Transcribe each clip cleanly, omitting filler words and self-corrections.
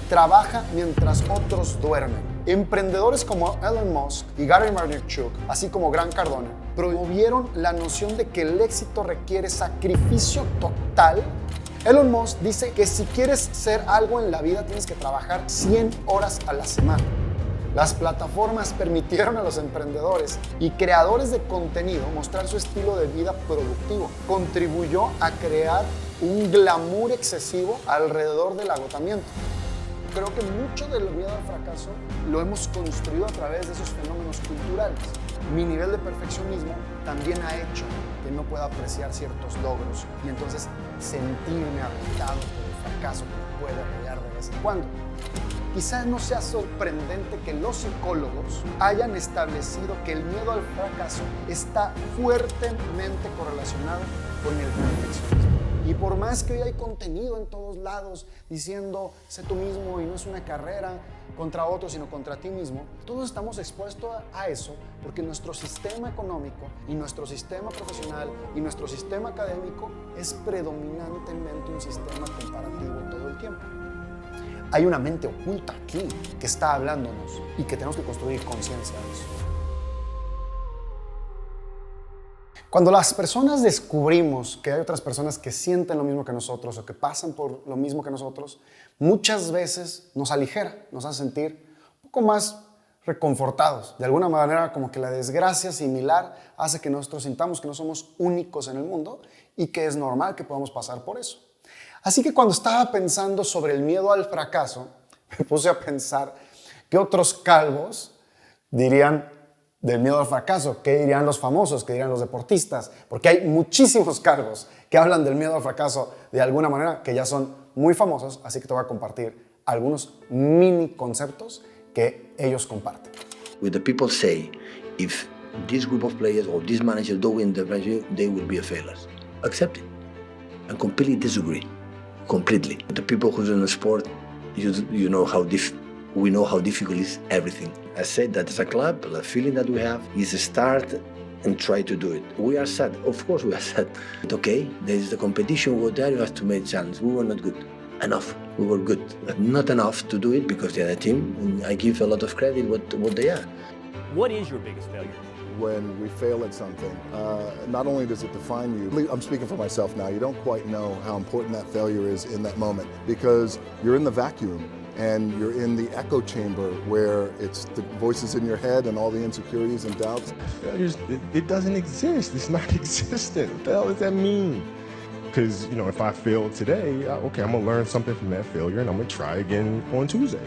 trabaja mientras otros duermen. Emprendedores como Elon Musk y Gary Vaynerchuk, así como Grant Cardone, promovieron la noción de que el éxito requiere sacrificio total. Elon Musk dice que si quieres ser algo en la vida tienes que trabajar 100 horas a la semana. Las plataformas permitieron a los emprendedores y creadores de contenido mostrar su estilo de vida productivo. Contribuyó a crear un glamour excesivo alrededor del agotamiento. Creo que mucho del miedo al fracaso lo hemos construido a través de esos fenómenos culturales. Mi nivel de perfeccionismo también ha hecho que no pueda apreciar ciertos logros y entonces sentirme aventado por el fracaso que me puede arrollar de vez en cuando. Quizás no sea sorprendente que los psicólogos hayan establecido que el miedo al fracaso está fuertemente correlacionado con el perfeccionismo. Y por más que hoy hay contenido en todos lados diciendo sé tú mismo y no es una carrera contra otros sino contra ti mismo, todos estamos expuestos a eso porque nuestro sistema económico y nuestro sistema profesional y nuestro sistema académico es predominantemente un sistema comparativo todo el tiempo. Hay una mente oculta aquí que está hablándonos y que tenemos que construir conciencia de eso. Cuando las personas descubrimos que hay otras personas que sienten lo mismo que nosotros o que pasan por lo mismo que nosotros, muchas veces nos aligera, nos hace sentir un poco más reconfortados. De alguna manera, como que la desgracia similar hace que nosotros sintamos que no somos únicos en el mundo y que es normal que podamos pasar por eso. Así que cuando estaba pensando sobre el miedo al fracaso, me puse a pensar qué otros calvos dirían del miedo al fracaso, qué dirían los famosos, qué dirían los deportistas, porque hay muchísimos calvos que hablan del miedo al fracaso de alguna manera que ya son muy famosos, así que te voy a compartir algunos mini conceptos que ellos comparten. When the people say, if this group of players or this manager don't win the championship, they will be a failure. Accept it and completely disagree. Completely. The people who's in the sport, you know how we know how difficult is everything. I said that as a club, the feeling that we have is start and try to do it. We are sad, of course we are sad. But okay, there is the competition, go there, you have to make chance. We were not good enough. We were good, but not enough to do it because the other team, and I give a lot of credit what they are. What is your biggest failure? When we fail at something, not only does it define you, I'm speaking for myself now, you don't quite know how important that failure is in that moment because you're in the vacuum and you're in the echo chamber where it's the voices in your head and all the insecurities and doubts. It doesn't exist. It's not existent. What the hell does that mean? Because, you know, if I fail today, okay, I'm going to learn something from that failure and I'm going to try again on Tuesday.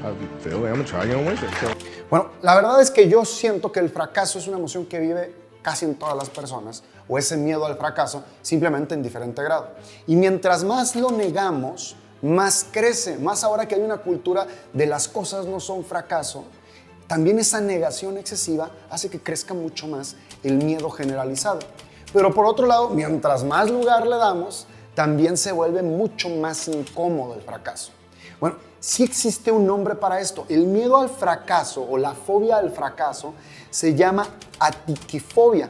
I fail, I'm going to try again on Wednesday. So. Bueno, la verdad es que yo siento que el fracaso es una emoción que vive casi en todas las personas, o ese miedo al fracaso, simplemente en diferente grado. Y mientras más lo negamos, más crece, más ahora que hay una cultura de las cosas no son fracaso, también esa negación excesiva hace que crezca mucho más el miedo generalizado. Pero por otro lado, mientras más lugar le damos, también se vuelve mucho más incómodo el fracaso. Bueno, sí existe un nombre para esto. El miedo al fracaso o la fobia al fracaso se llama atiquifobia.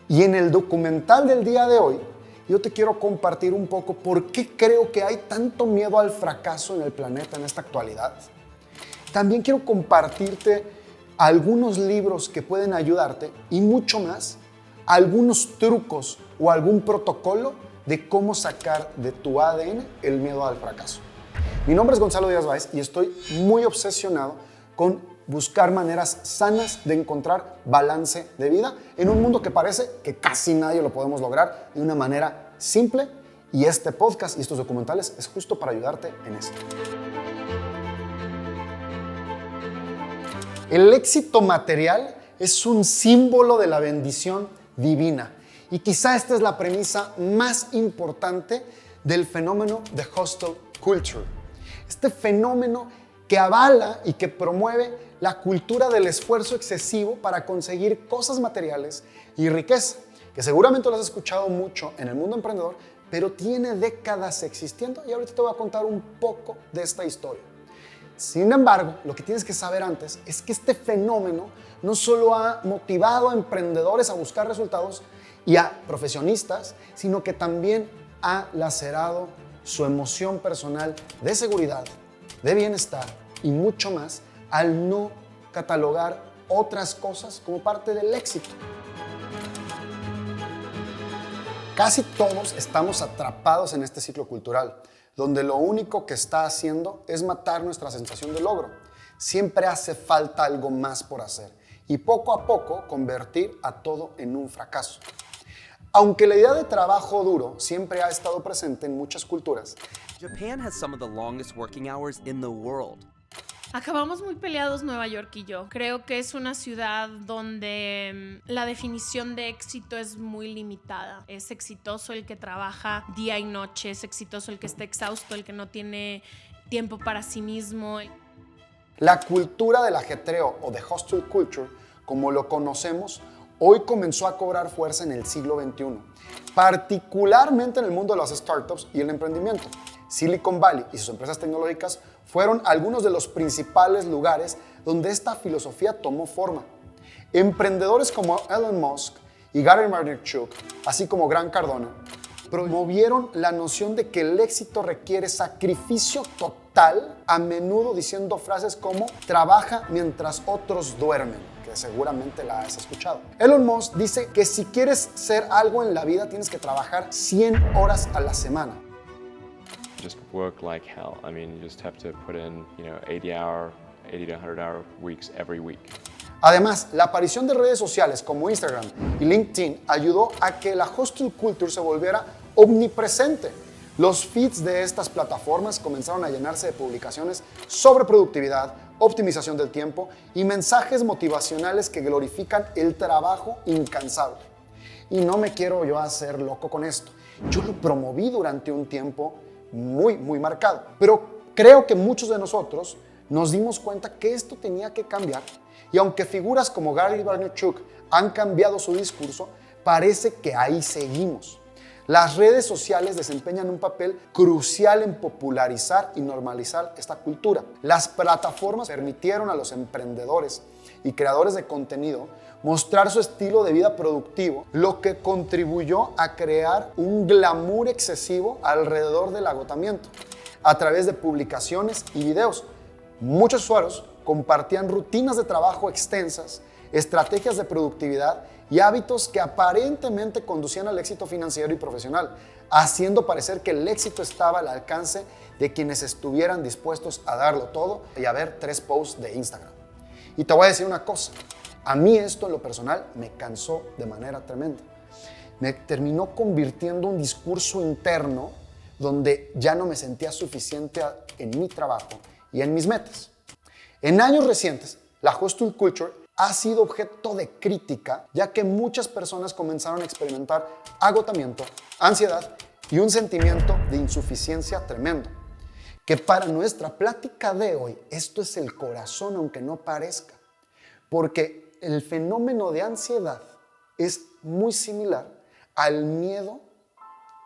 Y en el documental del día de hoy, yo te quiero compartir un poco por qué creo que hay tanto miedo al fracaso en el planeta en esta actualidad. También quiero compartirte algunos libros que pueden ayudarte y mucho más, algunos trucos o algún protocolo de cómo sacar de tu ADN el miedo al fracaso. Mi nombre es Gonzalo Díaz Báez y estoy muy obsesionado con buscar maneras sanas de encontrar balance de vida en un mundo que parece que casi nadie lo podemos lograr de una manera simple, y este podcast y estos documentales es justo para ayudarte en esto. El éxito material es un símbolo de la bendición divina y quizá esta es la premisa más importante del fenómeno de hustle culture. Este fenómeno que avala y que promueve la cultura del esfuerzo excesivo para conseguir cosas materiales y riqueza, que seguramente lo has escuchado mucho en el mundo emprendedor, pero tiene décadas existiendo y ahorita te voy a contar un poco de esta historia. Sin embargo, lo que tienes que saber antes es que este fenómeno no solo ha motivado a emprendedores a buscar resultados y a profesionistas, sino que también ha lacerado su emoción personal de seguridad de bienestar y mucho más al no catalogar otras cosas como parte del éxito. Casi todos estamos atrapados en este ciclo cultural, donde lo único que está haciendo es matar nuestra sensación de logro. Siempre hace falta algo más por hacer y poco a poco convertir a todo en un fracaso. Aunque la idea de trabajo duro siempre ha estado presente en muchas culturas, Japan has some of the longest working hours in the world. Acabamos muy peleados Nueva York y yo. Creo que es una ciudad donde la definición de éxito es muy limitada. Es exitoso el que trabaja día y noche, es exitoso el que está exhausto, el que no tiene tiempo para sí mismo. la cultura del ajetreo o de hustle culture, como lo conocemos, hoy comenzó a cobrar fuerza en el siglo XXI, particularmente en el mundo de las startups y el emprendimiento. Silicon Valley y sus empresas tecnológicas fueron algunos de los principales lugares donde esta filosofía tomó forma. Emprendedores como Elon Musk y Gary Vaynerchuk, así como Grant Cardone, promovieron la noción de que el éxito requiere sacrificio total, a menudo diciendo frases como "trabaja mientras otros duermen", que seguramente la has escuchado. Elon Musk dice que si quieres ser algo en la vida tienes que trabajar 100 horas a la semana. Just work like hell. I mean, you just have to put in, 80 to 100-hour weeks every week. Además, la aparición de redes sociales como Instagram y LinkedIn ayudó a que la hustle culture se volviera omnipresente. Los feeds de estas plataformas comenzaron a llenarse de publicaciones sobre productividad, optimización del tiempo y mensajes motivacionales que glorifican el trabajo incansable. Y no me quiero yo hacer loco con esto. Yo lo promoví durante un tiempo muy marcado. Pero creo que muchos de nosotros nos dimos cuenta que esto tenía que cambiar. Y aunque figuras como Gary Vaynerchuk han cambiado su discurso, parece que ahí seguimos. Las redes sociales desempeñan un papel crucial en popularizar y normalizar esta cultura. Las plataformas permitieron a los emprendedores y creadores de contenido mostrar su estilo de vida productivo, lo que contribuyó a crear un glamour excesivo alrededor del agotamiento. A través de publicaciones y videos, muchos usuarios compartían rutinas de trabajo extensas, estrategias de productividad y hábitos que aparentemente conducían al éxito financiero y profesional, haciendo parecer que el éxito estaba al alcance de quienes estuvieran dispuestos a darlo todo y a ver 3 posts de Instagram. Y te voy a decir una cosa, a mí esto en lo personal me cansó de manera tremenda. Me terminó convirtiendo en un discurso interno donde ya no me sentía suficiente en mi trabajo y en mis metas. En años recientes, la hustle culture ha sido objeto de crítica, ya que muchas personas comenzaron a experimentar agotamiento, ansiedad y un sentimiento de insuficiencia tremendo. Que para nuestra plática de hoy, esto es el corazón, aunque no parezca, porque el fenómeno de ansiedad es muy similar al miedo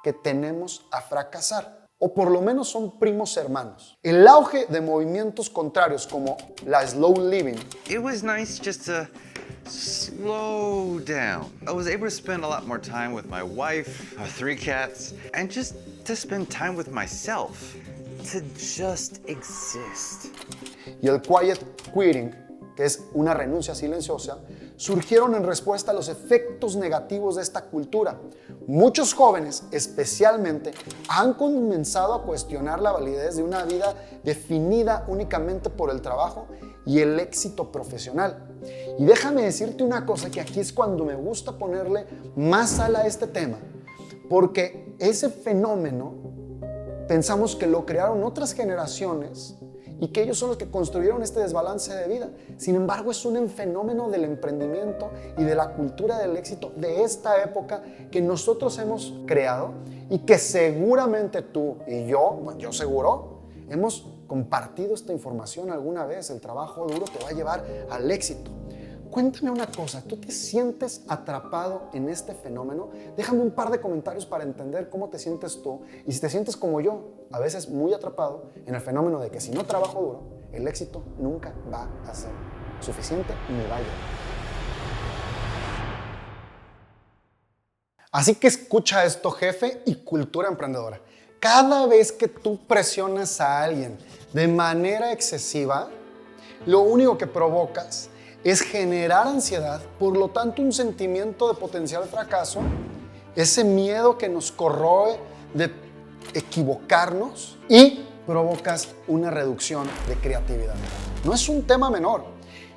que tenemos a fracasar. O por lo menos son primos hermanos. El auge de movimientos contrarios como la slow living. It was nice just to slow down. I was able to spend a lot more time with my wife, our 3 cats, and just to spend time with myself. To just exist. Y el quiet quitting, que es una renuncia silenciosa, surgieron en respuesta a los efectos negativos de esta cultura. Muchos jóvenes, especialmente, han comenzado a cuestionar la validez de una vida definida únicamente por el trabajo y el éxito profesional. Y déjame decirte una cosa, que aquí es cuando me gusta ponerle más sal a este tema, porque ese fenómeno pensamos que lo crearon otras generaciones y que ellos son los que construyeron este desbalance de vida. Sin embargo, es un fenómeno del emprendimiento y de la cultura del éxito de esta época que nosotros hemos creado y que seguramente tú y yo seguro, hemos compartido esta información alguna vez. El trabajo duro te va a llevar al éxito. Cuéntame una cosa, ¿tú te sientes atrapado en este fenómeno? Déjame un par de comentarios para entender cómo te sientes tú y si te sientes como yo, a veces muy atrapado en el fenómeno de que si no trabajo duro, el éxito nunca va a ser suficiente y me va a llegar. Así que escucha esto, jefe y cultura emprendedora. Cada vez que tú presionas a alguien de manera excesiva, lo único que provocas es generar ansiedad, por lo tanto un sentimiento de potencial fracaso, ese miedo que nos corroe de equivocarnos y provocas una reducción de creatividad. No es un tema menor.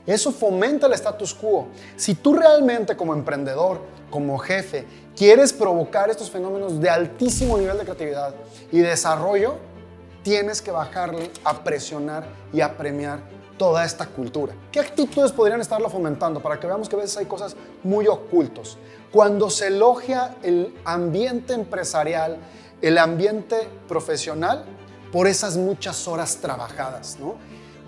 Eso fomenta el status quo. Si tú realmente como emprendedor, como jefe, quieres provocar estos fenómenos de altísimo nivel de creatividad y desarrollo, tienes que bajarle a presionar y a premiar toda esta cultura. ¿Qué actitudes podrían estarlo fomentando? Para que veamos que a veces hay cosas muy ocultos. Cuando se elogia el ambiente empresarial, el ambiente profesional, por esas muchas horas trabajadas, ¿no?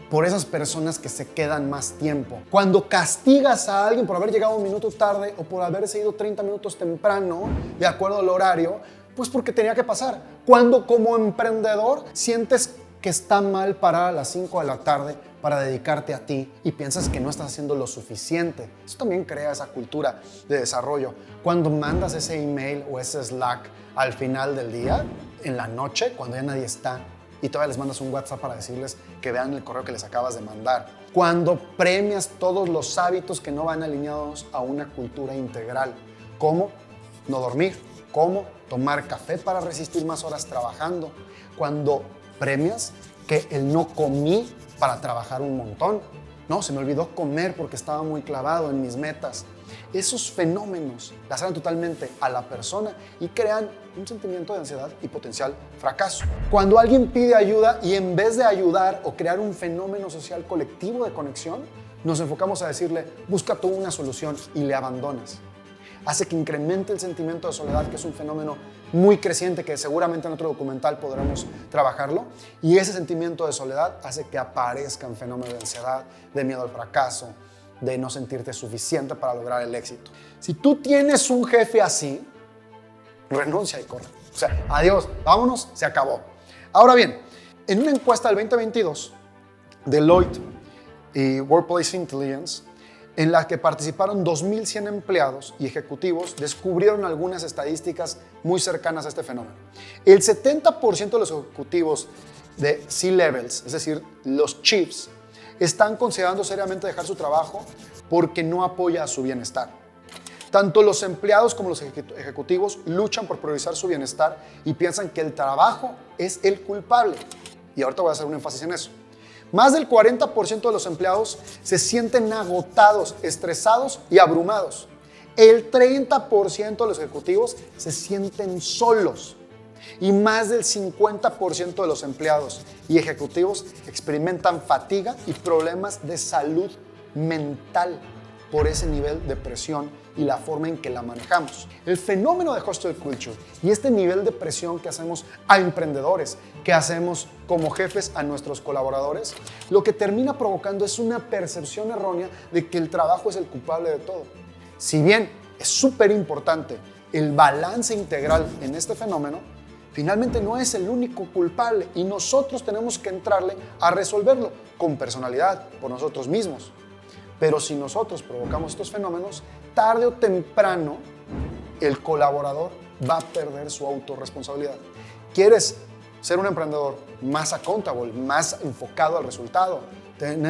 Por esas personas que se quedan más tiempo. Cuando castigas a alguien por haber llegado un minuto tarde o por haberse ido 30 minutos temprano, de acuerdo al horario, pues porque tenía que pasar. Cuando como emprendedor sientes que está mal parar a las 5 de la tarde para dedicarte a ti y piensas que no estás haciendo lo suficiente. Eso también crea esa cultura de desarrollo. Cuando mandas ese email o ese Slack al final del día, en la noche, cuando ya nadie está, y todavía les mandas un WhatsApp para decirles que vean el correo que les acabas de mandar. Cuando premias todos los hábitos que no van alineados a una cultura integral, como no dormir, como tomar café para resistir más horas trabajando. Cuando premias que el no comí para trabajar un montón. No, se me olvidó comer porque estaba muy clavado en mis metas. Esos fenómenos laceran totalmente a la persona y crean un sentimiento de ansiedad y potencial fracaso. Cuando alguien pide ayuda y en vez de ayudar o crear un fenómeno social colectivo de conexión, nos enfocamos a decirle, busca tú una solución y le abandonas. Hace que incremente el sentimiento de soledad, que es un fenómeno muy creciente que seguramente en otro documental podremos trabajarlo. Y ese sentimiento de soledad hace que aparezcan fenómenos de ansiedad, de miedo al fracaso, de no sentirte suficiente para lograr el éxito. Si tú tienes un jefe así, renuncia y corre. O sea, adiós, vámonos, se acabó. Ahora bien, en una encuesta del 2022, Deloitte y Workplace Intelligence, en la que participaron 2.100 empleados y ejecutivos, descubrieron algunas estadísticas muy cercanas a este fenómeno. El 70% de los ejecutivos de C-levels, es decir, los chiefs, están considerando seriamente dejar su trabajo porque no apoya a su bienestar. Tanto los empleados como los ejecutivos luchan por priorizar su bienestar y piensan que el trabajo es el culpable. Y ahorita voy a hacer un énfasis en eso. Más del 40% de los empleados se sienten agotados, estresados y abrumados. El 30% de los ejecutivos se sienten solos. Y más del 50% de los empleados y ejecutivos experimentan fatiga y problemas de salud mental por ese nivel de presión y la forma en que la manejamos. El fenómeno de hostile culture y este nivel de presión que hacemos a emprendedores, que hacemos como jefes a nuestros colaboradores, lo que termina provocando es una percepción errónea de que el trabajo es el culpable de todo. Si bien es súper importante el balance integral en este fenómeno, finalmente no es el único culpable y nosotros tenemos que entrarle a resolverlo con personalidad, por nosotros mismos. Pero si nosotros provocamos estos fenómenos, tarde o temprano el colaborador va a perder su autorresponsabilidad. ¿Quieres ser un emprendedor más accountable, más enfocado al resultado?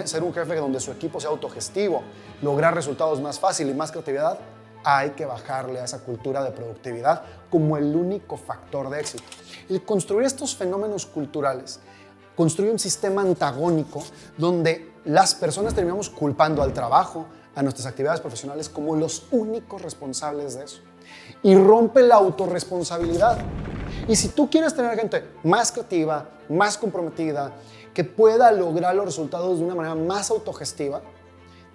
Ser un jefe donde su equipo sea autogestivo, lograr resultados más fácil y más creatividad. Hay que bajarle a esa cultura de productividad como el único factor de éxito. El construir estos fenómenos culturales construye un sistema antagónico donde las personas terminamos culpando al trabajo, a nuestras actividades profesionales como los únicos responsables de eso. Y rompe la autorresponsabilidad. Y si tú quieres tener gente más creativa, más comprometida, que pueda lograr los resultados de una manera más autogestiva,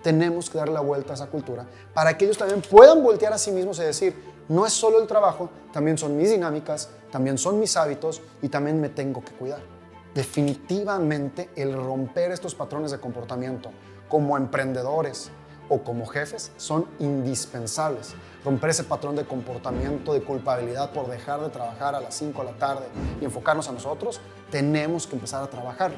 tenemos que darle la vuelta a esa cultura para que ellos también puedan voltear a sí mismos y decir, no es solo el trabajo, también son mis dinámicas, también son mis hábitos y también me tengo que cuidar. Definitivamente el romper estos patrones de comportamiento como emprendedores o como jefes son indispensables. Romper ese patrón de comportamiento, de culpabilidad por dejar de trabajar a las 5 de la tarde y enfocarnos a nosotros, tenemos que empezar a trabajarlo.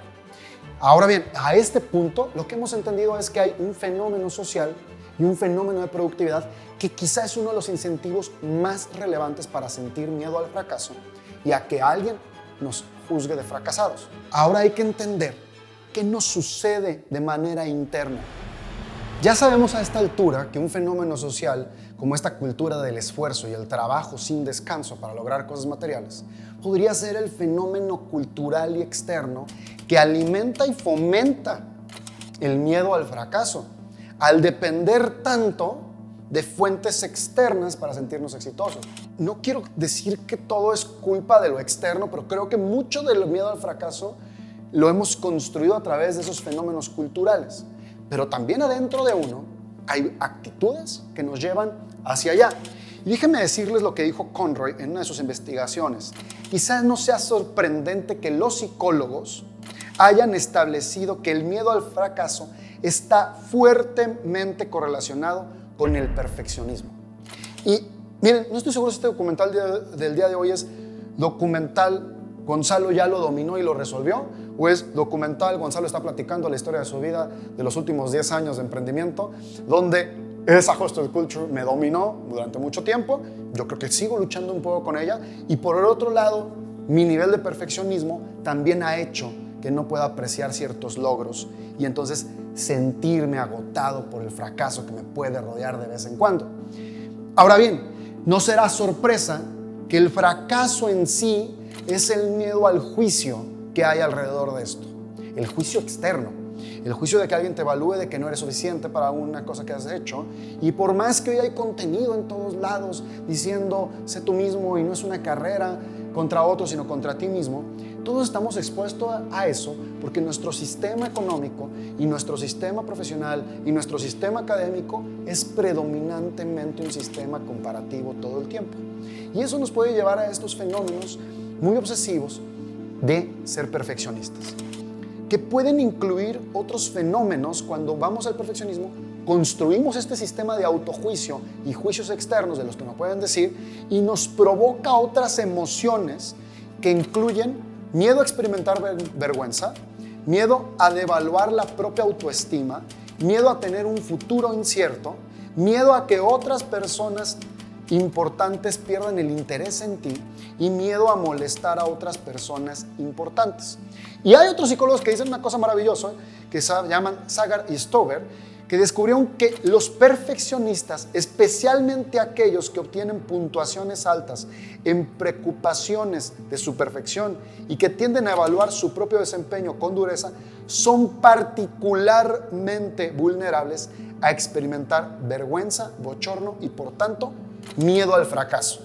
Ahora bien, a este punto lo que hemos entendido es que hay un fenómeno social y un fenómeno de productividad que quizá es uno de los incentivos más relevantes para sentir miedo al fracaso y a que alguien nos juzgue de fracasados. Ahora hay que entender qué nos sucede de manera interna. Ya sabemos a esta altura que un fenómeno social como esta cultura del esfuerzo y el trabajo sin descanso para lograr cosas materiales podría ser el fenómeno cultural y externo que alimenta y fomenta el miedo al fracaso, al depender tanto de fuentes externas para sentirnos exitosos. No quiero decir que todo es culpa de lo externo, pero creo que mucho del miedo al fracaso lo hemos construido a través de esos fenómenos culturales. Pero también adentro de uno hay actitudes que nos llevan hacia allá. Y déjenme decirles lo que dijo Conroy en una de sus investigaciones. Quizás no sea sorprendente que los psicólogos hayan establecido que el miedo al fracaso está fuertemente correlacionado con el perfeccionismo. Y miren, no estoy seguro si este documental del día de hoy es documental Gonzalo ya lo dominó y lo resolvió, o es documental Gonzalo está platicando la historia de su vida de los últimos 10 años de emprendimiento, donde esa hostile culture me dominó durante mucho tiempo. Yo creo que sigo luchando un poco con ella, y por el otro lado, mi nivel de perfeccionismo también ha hecho que no pueda apreciar ciertos logros y entonces sentirme agotado por el fracaso que me puede rodear de vez en cuando. Ahora bien, no será sorpresa que el fracaso en sí es el miedo al juicio que hay alrededor de esto. El juicio externo, el juicio de que alguien te evalúe de que no eres suficiente para una cosa que has hecho. Y por más que hoy hay contenido en todos lados diciendo sé tú mismo y no es una carrera contra otros sino contra ti mismo, todos estamos expuestos a eso porque nuestro sistema económico y nuestro sistema profesional y nuestro sistema académico es predominantemente un sistema comparativo todo el tiempo. Y eso nos puede llevar a estos fenómenos muy obsesivos de ser perfeccionistas, que pueden incluir otros fenómenos. Cuando vamos al perfeccionismo, construimos este sistema de autojuicio y juicios externos de los que nos pueden decir, y nos provoca otras emociones que incluyen miedo a experimentar vergüenza, miedo a devaluar la propia autoestima, miedo a tener un futuro incierto, miedo a que otras personas importantes pierdan el interés en ti y miedo a molestar a otras personas importantes. Y hay otros psicólogos que dicen una cosa maravillosa que se llaman Sagar y Stover, que descubrieron que los perfeccionistas, especialmente aquellos que obtienen puntuaciones altas en preocupaciones de su perfección y que tienden a evaluar su propio desempeño con dureza, son particularmente vulnerables a experimentar vergüenza, bochorno y por tanto miedo al fracaso.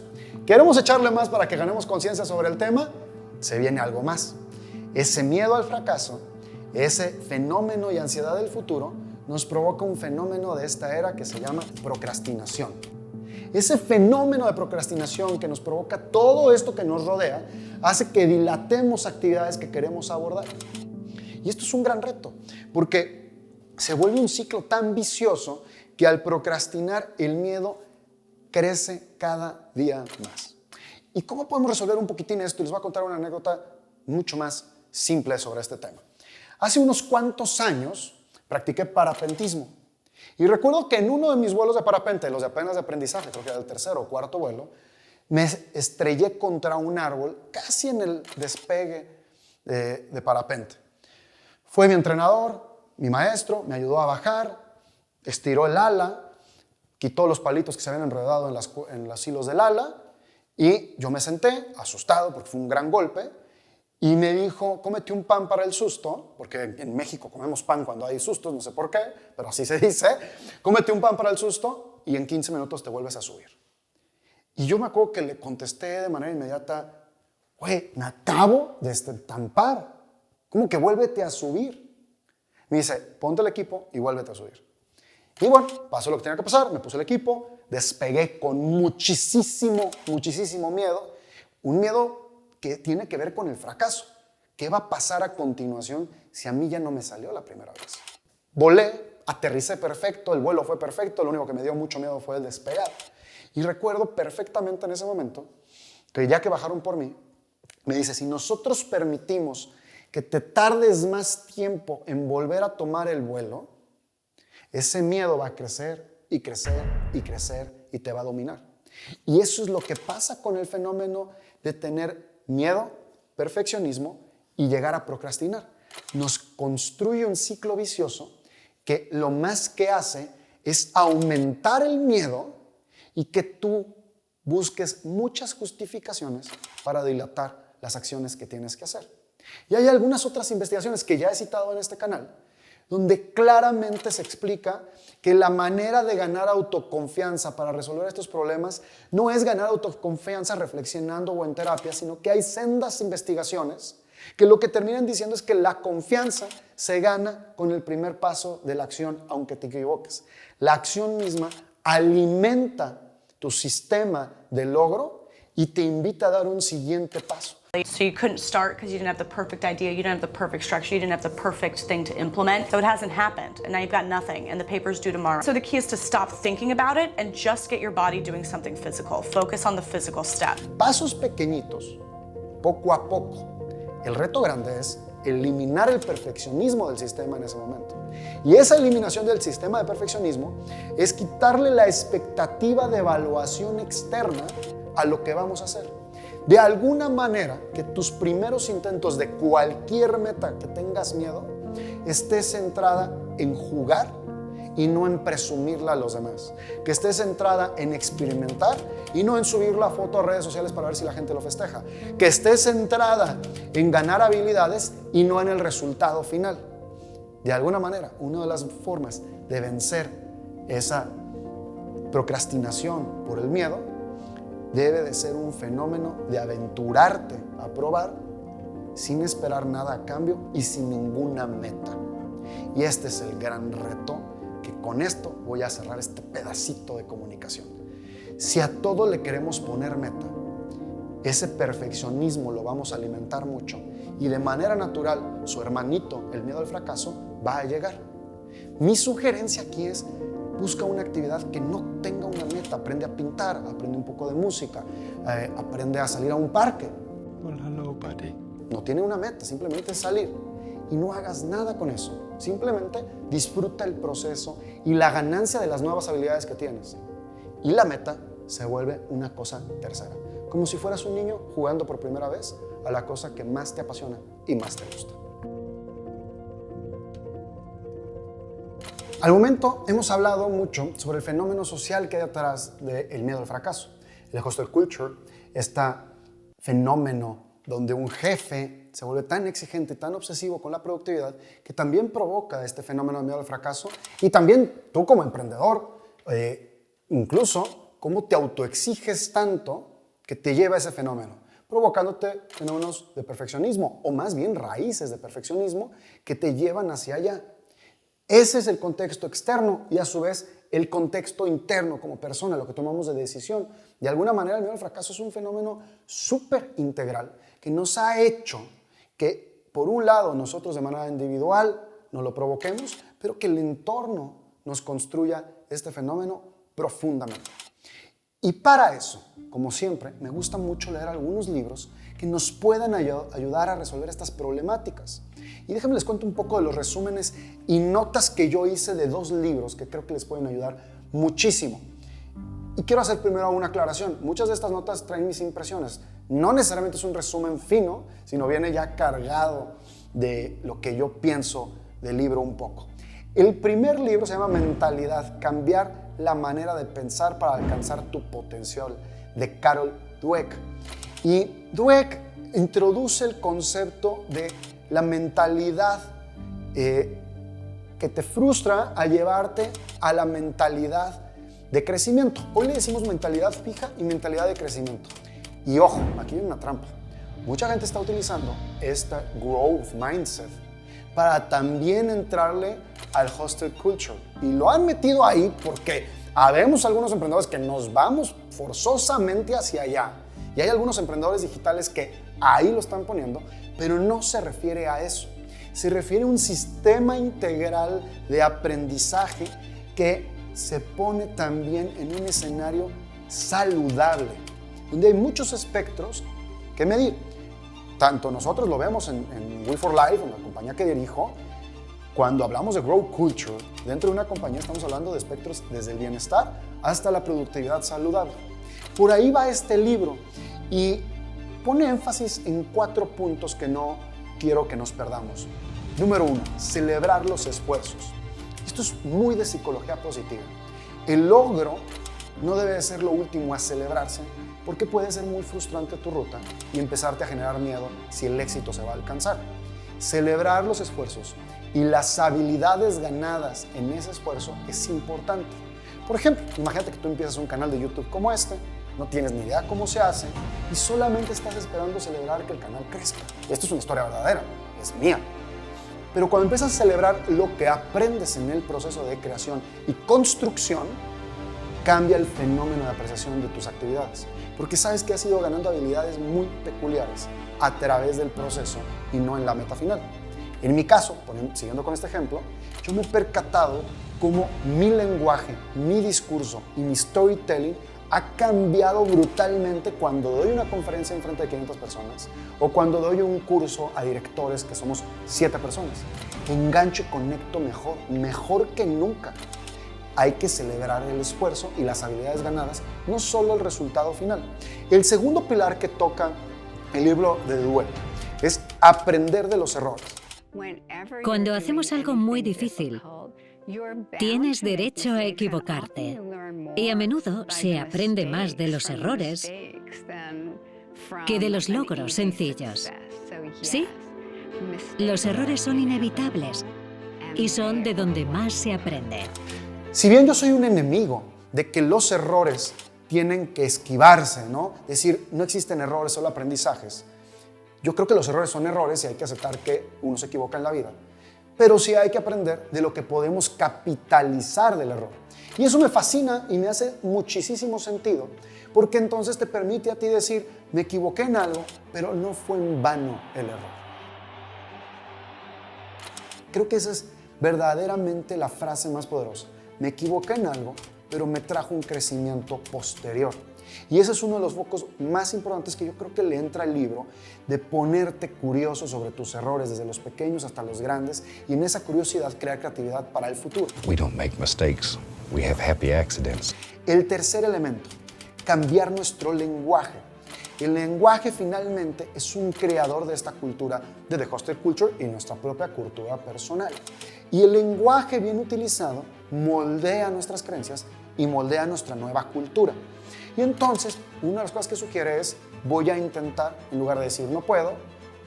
¿Queremos echarle más para que ganemos conciencia sobre el tema? Se viene algo más. Ese miedo al fracaso, ese fenómeno y ansiedad del futuro, nos provoca un fenómeno de esta era que se llama procrastinación. Ese fenómeno de procrastinación que nos provoca todo esto que nos rodea hace que dilatemos actividades que queremos abordar. Y esto es un gran reto, porque se vuelve un ciclo tan vicioso que al procrastinar el miedo crece cada día más. ¿Y cómo podemos resolver un poquitín esto? Y les voy a contar una anécdota mucho más simple sobre este tema. Hace unos cuantos años practiqué parapentismo. Y recuerdo que en uno de mis vuelos de parapente, los de apenas de aprendizaje, creo que era el tercero o cuarto vuelo, me estrellé contra un árbol casi en el despegue de parapente. Fue mi entrenador, mi maestro, me ayudó a bajar, estiró el ala, quitó los palitos que se habían enredado en los hilos del ala y yo me senté asustado porque fue un gran golpe y me dijo, cómete un pan para el susto, porque en México comemos pan cuando hay sustos, no sé por qué, pero así se dice, cómete un pan para el susto y en 15 minutos te vuelves a subir. Y yo me acuerdo que le contesté de manera inmediata, güey, me acabo de estampar, ¿cómo que vuélvete a subir? Me dice, ponte el equipo y vuélvete a subir. Y bueno, pasó lo que tenía que pasar, me puse el equipo, despegué con muchísimo miedo, un miedo que tiene que ver con el fracaso. ¿Qué va a pasar a continuación si a mí ya no me salió la primera vez? Volé, aterricé perfecto, el vuelo fue perfecto, lo único que me dio mucho miedo fue el despegar. Y recuerdo perfectamente en ese momento que ya que bajaron por mí, me dice, si nosotros permitimos que te tardes más tiempo en volver a tomar el vuelo, ese miedo va a crecer y crecer y crecer y te va a dominar. Y eso es lo que pasa con el fenómeno de tener miedo, perfeccionismo y llegar a procrastinar. Nos construye un ciclo vicioso que lo más que hace es aumentar el miedo y que tú busques muchas justificaciones para dilatar las acciones que tienes que hacer. Y hay algunas otras investigaciones que ya he citado en este canal, donde claramente se explica que la manera de ganar autoconfianza para resolver estos problemas no es ganar autoconfianza reflexionando o en terapia, sino que hay sendas investigaciones que lo que terminan diciendo es que la confianza se gana con el primer paso de la acción, aunque te equivoques. La acción misma alimenta tu sistema de logro y te invita a dar un siguiente paso. So you couldn't start because you didn't have the perfect idea, you didn't have the perfect structure, you didn't have the perfect thing to implement. So it hasn't happened, and now you've got nothing, and the paper's due tomorrow. So the key is to stop thinking about it and just get your body doing something physical. Focus on the physical step. Pasos pequeñitos, poco a poco. El reto grande es eliminar el perfeccionismo del sistema en ese momento. Y esa eliminación del sistema de perfeccionismo es quitarle la expectativa de evaluación externa a lo que vamos a hacer. De alguna manera, que tus primeros intentos de cualquier meta que tengas miedo esté centrada en jugar y no en presumirla a los demás. Que esté centrada en experimentar y no en subir la foto a redes sociales para ver si la gente lo festeja. Que esté centrada en ganar habilidades y no en el resultado final. De alguna manera, una de las formas de vencer esa procrastinación por el miedo debe de ser un fenómeno de aventurarte a probar sin esperar nada a cambio y sin ninguna meta. Y este es el gran reto que con esto voy a cerrar este pedacito de comunicación. Si a todo le queremos poner meta, ese perfeccionismo lo vamos a alimentar mucho y de manera natural su hermanito, el miedo al fracaso, va a llegar. Mi sugerencia aquí es: busca una actividad que no tenga una meta. Aprende a pintar, aprende un poco de música, aprende a salir a un parque. Well, hello, buddy. No tiene una meta, simplemente es salir. Y no hagas nada con eso. Simplemente disfruta el proceso y la ganancia de las nuevas habilidades que tienes. Y la meta se vuelve una cosa tercera. Como si fueras un niño jugando por primera vez a la cosa que más te apasiona y más te gusta. Al momento hemos hablado mucho sobre el fenómeno social que hay detrás del miedo al fracaso. El hustle culture, este fenómeno donde un jefe se vuelve tan exigente, tan obsesivo con la productividad, que también provoca este fenómeno de miedo al fracaso. Y también tú como emprendedor, incluso cómo te autoexiges tanto que te lleva a ese fenómeno, provocándote fenómenos de perfeccionismo, o más bien raíces de perfeccionismo que te llevan hacia allá. Ese es el contexto externo y a su vez el contexto interno como persona, lo que tomamos de decisión. De alguna manera el miedo al fracaso es un fenómeno súper integral que nos ha hecho que por un lado nosotros de manera individual nos lo provoquemos, pero que el entorno nos construya este fenómeno profundamente. Y para eso, como siempre, me gusta mucho leer algunos libros que nos puedan ayudar a resolver estas problemáticas. Y déjenme les cuento un poco de los resúmenes y notas que yo hice de 2 libros que creo que les pueden ayudar muchísimo. Y quiero hacer primero una aclaración. Muchas de estas notas traen mis impresiones. No necesariamente es un resumen fino, sino viene ya cargado de lo que yo pienso del libro un poco. El primer libro se llama Mentalidad, cambiar la manera de pensar para alcanzar tu potencial, de Carol Dweck. Y Dweck introduce el concepto de la mentalidad que te frustra a llevarte a la mentalidad de crecimiento. Hoy le decimos mentalidad fija y mentalidad de crecimiento. Y ojo, aquí hay una trampa. Mucha gente está utilizando esta growth mindset para también entrarle al hustle culture. Y lo han metido ahí porque habemos algunos emprendedores que nos vamos forzosamente hacia allá. Y hay algunos emprendedores digitales que ahí lo están poniendo, pero no se refiere a eso. Se refiere a un sistema integral de aprendizaje que se pone también en un escenario saludable, donde hay muchos espectros que medir. Tanto nosotros lo vemos en Will for Life, en la compañía que dirijo. Cuando hablamos de Grow Culture, dentro de una compañía estamos hablando de espectros desde el bienestar hasta la productividad saludable. Por ahí va este libro y pone énfasis en 4 puntos que no quiero que nos perdamos. Número 1, celebrar los esfuerzos. Esto es muy de psicología positiva. El logro no debe ser lo último a celebrarse, porque puede ser muy frustrante tu ruta y empezarte a generar miedo si el éxito se va a alcanzar. Celebrar los esfuerzos y las habilidades ganadas en ese esfuerzo es importante. Por ejemplo, imagínate que tú empiezas un canal de YouTube como este, no tienes ni idea cómo se hace y solamente estás esperando celebrar que el canal crezca. Esto es una historia verdadera, es mía. Pero cuando empiezas a celebrar lo que aprendes en el proceso de creación y construcción, cambia el fenómeno de apreciación de tus actividades, porque sabes que has ido ganando habilidades muy peculiares a través del proceso y no en la meta final. En mi caso, siguiendo con este ejemplo, yo me he percatado cómo mi lenguaje, mi discurso y mi storytelling ha cambiado brutalmente cuando doy una conferencia en frente de 500 personas o cuando doy un curso a directores que somos 7 personas. Engancho y conecto mejor que nunca. Hay que celebrar el esfuerzo y las habilidades ganadas, no solo el resultado final. El segundo pilar que toca el libro de Dweck es aprender de los errores. Cuando hacemos algo muy difícil, tienes derecho a equivocarte. Y a menudo se aprende más de los errores que de los logros sencillos. Sí, los errores son inevitables y son de donde más se aprende. Si bien yo soy un enemigo de que los errores tienen que esquivarse, ¿no? Es decir, no existen errores, solo aprendizajes. Yo creo que los errores son errores y hay que aceptar que uno se equivoca en la vida. Pero sí hay que aprender de lo que podemos capitalizar del error. Y eso me fascina y me hace muchísimo sentido, porque entonces te permite a ti decir, me equivoqué en algo, pero no fue en vano el error. Creo que esa es verdaderamente la frase más poderosa. Me equivoqué en algo, pero me trajo un crecimiento posterior. Y ese es uno de los focos más importantes que yo creo que le entra al libro, de ponerte curioso sobre tus errores, desde los pequeños hasta los grandes, y en esa curiosidad crear creatividad para el futuro. We don't make mistakes. We have happy accidents. El tercer elemento, cambiar nuestro lenguaje. El lenguaje finalmente es un creador de esta cultura de The Hostile Culture y nuestra propia cultura personal. Y el lenguaje bien utilizado moldea nuestras creencias y moldea nuestra nueva cultura. Y entonces, una de las cosas que sugiere es, voy a intentar, en lugar de decir no puedo,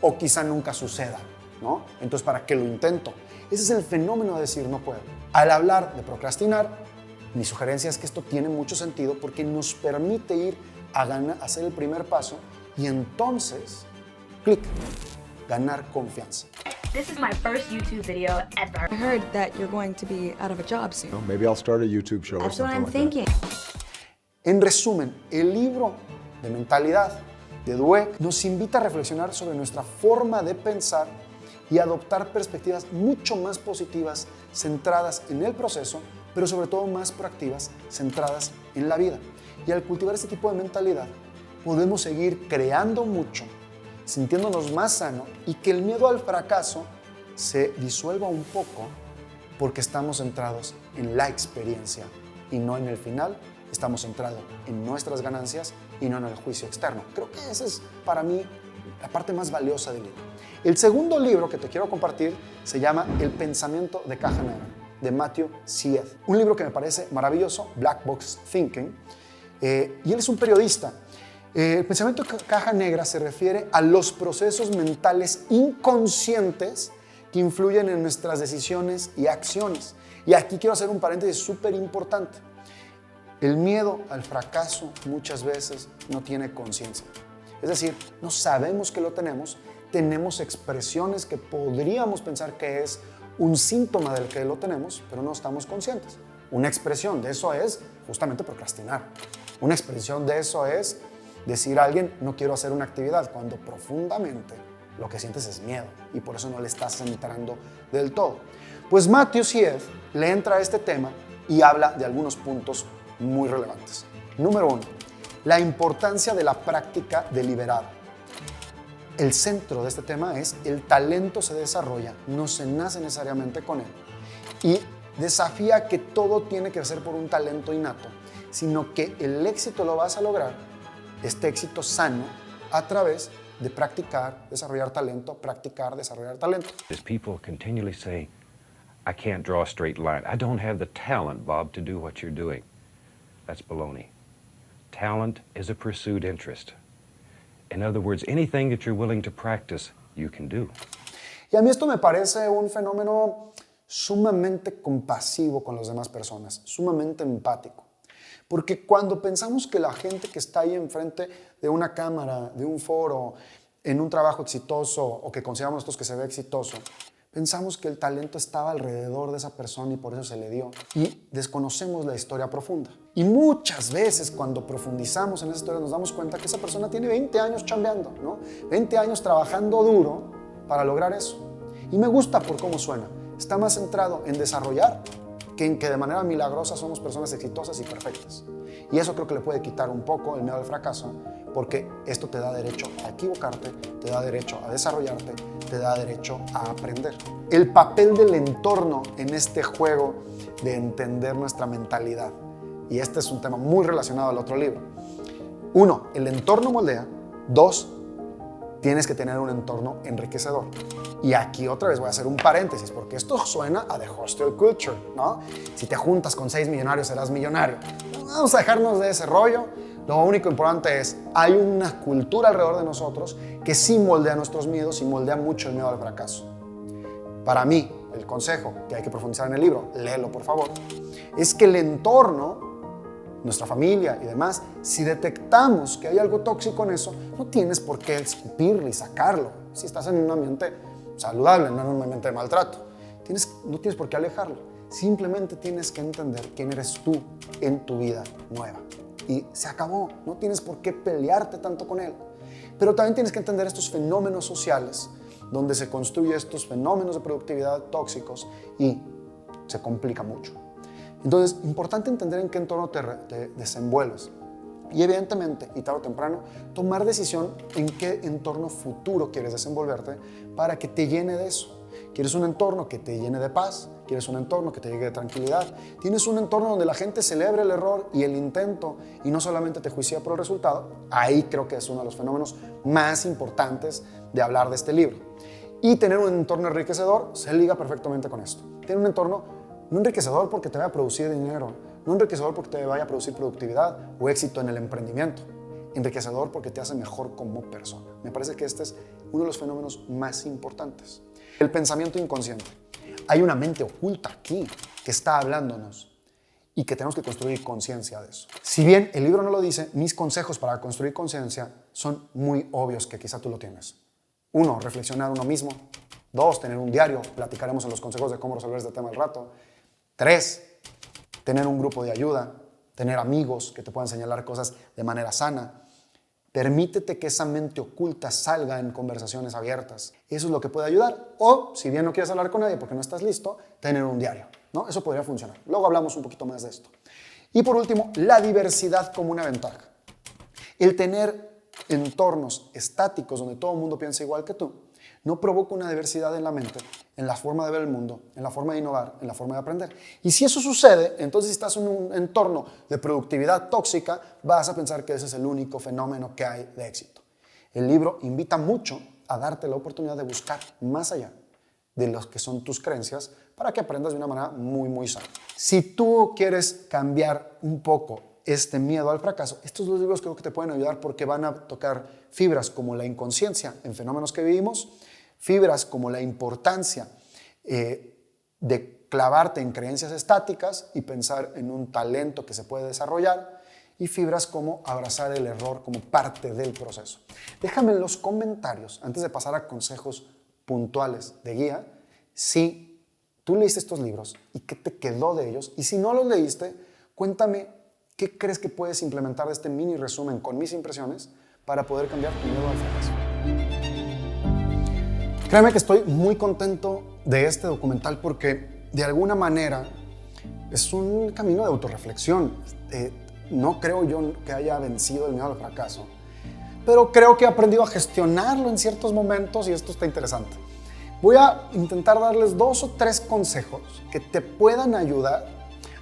o quizá nunca suceda, ¿no? Entonces, ¿para qué lo intento? Ese es el fenómeno de decir no puedo. Al hablar de procrastinar, mi sugerencia es que esto tiene mucho sentido porque nos permite ir a hacer el primer paso y entonces, clic, ganar confianza. This is my first YouTube video ever. I heard that you're going to be out of a job soon. Well, maybe I'll start a YouTube show That's or what something I'm like thinking. En resumen, el libro de mentalidad de Dweck nos invita a reflexionar sobre nuestra forma de pensar y adoptar perspectivas mucho más positivas, centradas en el proceso, pero sobre todo más proactivas, centradas en la vida. Y al cultivar este tipo de mentalidad, podemos seguir creando mucho, sintiéndonos más sano y que el miedo al fracaso se disuelva un poco porque estamos centrados en la experiencia y no en el final. Estamos centrados en nuestras ganancias y no en el juicio externo. Creo que esa es para mí la parte más valiosa del libro. El segundo libro que te quiero compartir se llama El pensamiento de caja negra, de Matthew Syed. Un libro que me parece maravilloso, Black Box Thinking, y él es un periodista. El pensamiento de caja negra se refiere a los procesos mentales inconscientes que influyen en nuestras decisiones y acciones. Y aquí quiero hacer un paréntesis súper importante. El miedo al fracaso muchas veces no tiene conciencia. Es decir, no sabemos que lo tenemos expresiones que podríamos pensar que es un síntoma del que lo tenemos, pero no estamos conscientes. Una expresión de eso es justamente procrastinar. Una expresión de eso es decir a alguien, no quiero hacer una actividad, cuando profundamente lo que sientes es miedo y por eso no le estás centrando del todo. Pues Matthew Syed le entra a este tema y habla de algunos puntos muy relevantes. Número 1, la importancia de la práctica deliberada. El centro de este tema es el talento se desarrolla, no se nace necesariamente con él. Y desafía que todo tiene que ser por un talento innato, sino que el éxito lo vas a lograr, este éxito sano, a través de practicar, desarrollar talento, practicar, desarrollar talento. People continually say, I can't draw a straight line. I don't have the talent, Bob, to do what you're doing. That's baloney. Talent is a pursued interest. In other words, anything that you're willing to practice, you can do. Y a mí esto me parece un fenómeno sumamente compasivo con las demás personas, sumamente empático. Porque cuando pensamos que la gente que está ahí enfrente de una cámara, de un foro, en un trabajo exitoso o que consideramos nosotros que se ve exitoso, pensamos que el talento estaba alrededor de esa persona y por eso se le dio. Y desconocemos la historia profunda. Y muchas veces cuando profundizamos en esa historia nos damos cuenta que esa persona tiene 20 años chambeando, ¿no? 20 años trabajando duro para lograr eso. Y me gusta por cómo suena. Está más centrado en desarrollar que en que de manera milagrosa somos personas exitosas y perfectas. Y eso creo que le puede quitar un poco el miedo al fracaso, porque esto te da derecho a equivocarte, te da derecho a desarrollarte, te da derecho a aprender. El papel del entorno en este juego de entender nuestra mentalidad. Y este es un tema muy relacionado al otro libro. 1, el entorno moldea. 2, tienes que tener un entorno enriquecedor. Y aquí otra vez voy a hacer un paréntesis, porque esto suena a The Hustle Culture, ¿no? Si te juntas con 6 millonarios, serás millonario. Vamos a dejarnos de ese rollo. Lo único importante es, hay una cultura alrededor de nosotros que sí moldea nuestros miedos y moldea mucho el miedo al fracaso. Para mí, el consejo que hay que profundizar en el libro, léelo por favor, es que el entorno, nuestra familia y demás, si detectamos que hay algo tóxico en eso, no tienes por qué escupirlo y sacarlo. Si estás en un ambiente saludable, no en un ambiente de maltrato, no tienes por qué alejarlo. Simplemente tienes que entender quién eres tú en tu vida nueva. Y se acabó, no tienes por qué pelearte tanto con él. Pero también tienes que entender estos fenómenos sociales donde se construyen estos fenómenos de productividad tóxicos y se complica mucho. Entonces, importante entender en qué entorno te desenvuelves. Y evidentemente, y tarde o temprano, tomar decisión en qué entorno futuro quieres desenvolverte para que te llene de eso. ¿Quieres un entorno que te llene de paz? ¿Quieres un entorno que te llegue de tranquilidad? ¿Tienes un entorno donde la gente celebre el error y el intento y no solamente te juicia por el resultado? Ahí creo que es uno de los fenómenos más importantes de hablar de este libro. Y tener un entorno enriquecedor se liga perfectamente con esto. Tener un entorno no enriquecedor porque te vaya a producir dinero, no enriquecedor porque te vaya a producir productividad o éxito en el emprendimiento, enriquecedor porque te hace mejor como persona. Me parece que este es uno de los fenómenos más importantes. El pensamiento inconsciente. Hay una mente oculta aquí que está hablándonos y que tenemos que construir conciencia de eso. Si bien el libro no lo dice, mis consejos para construir conciencia son muy obvios que quizá tú lo tienes. 1, reflexionar uno mismo. 2, tener un diario. Platicaremos en los consejos de cómo resolver este tema al rato. 3, tener un grupo de ayuda. Tener amigos que te puedan señalar cosas de manera sana. Permítete que esa mente oculta salga en conversaciones abiertas. Eso es lo que puede ayudar. O, si bien no quieres hablar con nadie porque no estás listo, tener un diario, ¿no? Eso podría funcionar. Luego hablamos un poquito más de esto. Y por último, la diversidad como una ventaja. El tener entornos estáticos donde todo el mundo piensa igual que tú no provoca una diversidad en la mente, en la forma de ver el mundo, en la forma de innovar, en la forma de aprender. Y si eso sucede, entonces si estás en un entorno de productividad tóxica, vas a pensar que ese es el único fenómeno que hay de éxito. El libro invita mucho a darte la oportunidad de buscar más allá de lo que son tus creencias para que aprendas de una manera muy, muy sana. Si tú quieres cambiar un poco este miedo al fracaso, estos 2 libros creo que te pueden ayudar porque van a tocar fibras como la inconsciencia en fenómenos que vivimos, fibras como la importancia de clavarte en creencias estáticas y pensar en un talento que se puede desarrollar, y fibras como abrazar el error como parte del proceso. Déjame en los comentarios, antes de pasar a consejos puntuales de guía, si tú leíste estos libros y qué te quedó de ellos, y si no los leíste, cuéntame qué crees que puedes implementar de este mini resumen con mis impresiones para poder cambiar tu miedo al fracaso. Créeme que estoy muy contento de este documental porque de alguna manera es un camino de autorreflexión. No creo yo que haya vencido el miedo al fracaso, pero creo que he aprendido a gestionarlo en ciertos momentos y esto está interesante. Voy a intentar darles 2 o 3 consejos que te puedan ayudar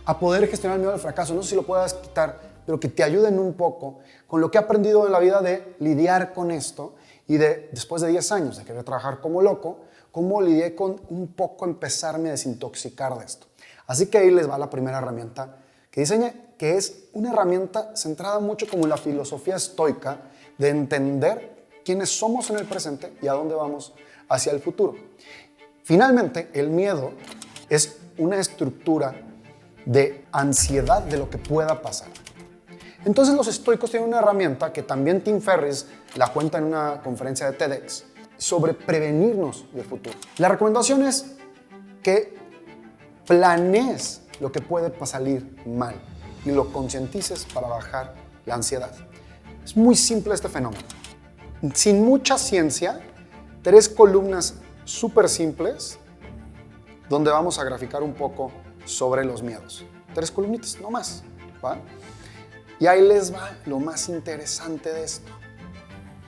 a poder gestionar el miedo al fracaso. No sé si lo puedas quitar pero que te ayuden un poco con lo que he aprendido en la vida de lidiar con esto y después de 10 años de querer trabajar como loco, cómo lidié con un poco empezarme a desintoxicar de esto. Así que ahí les va la primera herramienta que diseñé, que es una herramienta centrada mucho como en la filosofía estoica de entender quiénes somos en el presente y a dónde vamos hacia el futuro. Finalmente, el miedo es una estructura de ansiedad de lo que pueda pasar. Entonces los estoicos tienen una herramienta que también Tim Ferriss la cuenta en una conferencia de TEDx sobre prevenirnos del futuro. La recomendación es que planees lo que puede salir mal y lo concientices para bajar la ansiedad. Es muy simple este fenómeno. Sin mucha ciencia, 3 columnas súper simples donde vamos a graficar un poco sobre los miedos. 3 columnitas, no más, ¿va? Y ahí les va lo más interesante de esto.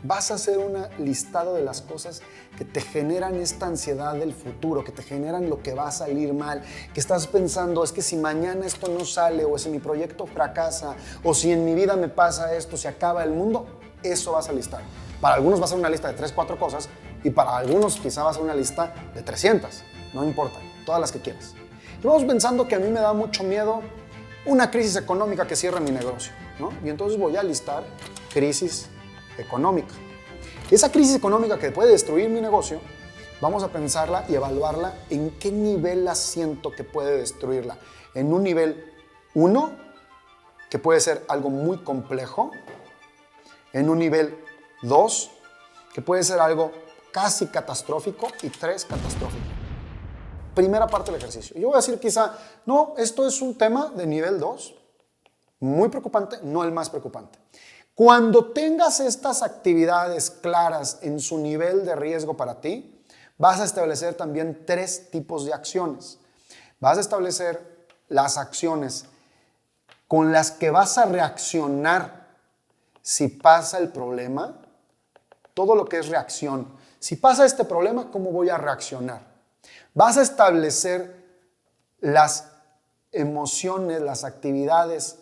Vas a hacer un listado de las cosas que te generan esta ansiedad del futuro, que te generan lo que va a salir mal, que estás pensando, es que si mañana esto no sale, o si mi proyecto fracasa, o si en mi vida me pasa esto, se acaba el mundo, eso vas a listar. Para algunos va a ser una lista de 3, 4 cosas, y para algunos quizá va a ser una lista de 300, no importa, todas las que quieras. Y vamos pensando que a mí me da mucho miedo una crisis económica que cierre mi negocio, ¿no? Y entonces voy a listar crisis económica. Esa crisis económica que puede destruir mi negocio, vamos a pensarla y evaluarla en qué nivel la siento que puede destruirla. En un nivel 1, que puede ser algo muy complejo. En un nivel 2, que puede ser algo casi catastrófico. Y 3, catastrófico. Primera parte del ejercicio. Yo voy a decir quizá, no, esto es un tema de nivel 2, muy preocupante, no el más preocupante. Cuando tengas estas actividades claras en su nivel de riesgo para ti, vas a establecer también 3 tipos de acciones. Vas a establecer las acciones con las que vas a reaccionar si pasa el problema, todo lo que es reacción. Si pasa este problema, ¿cómo voy a reaccionar? Vas a establecer las emociones, las actividades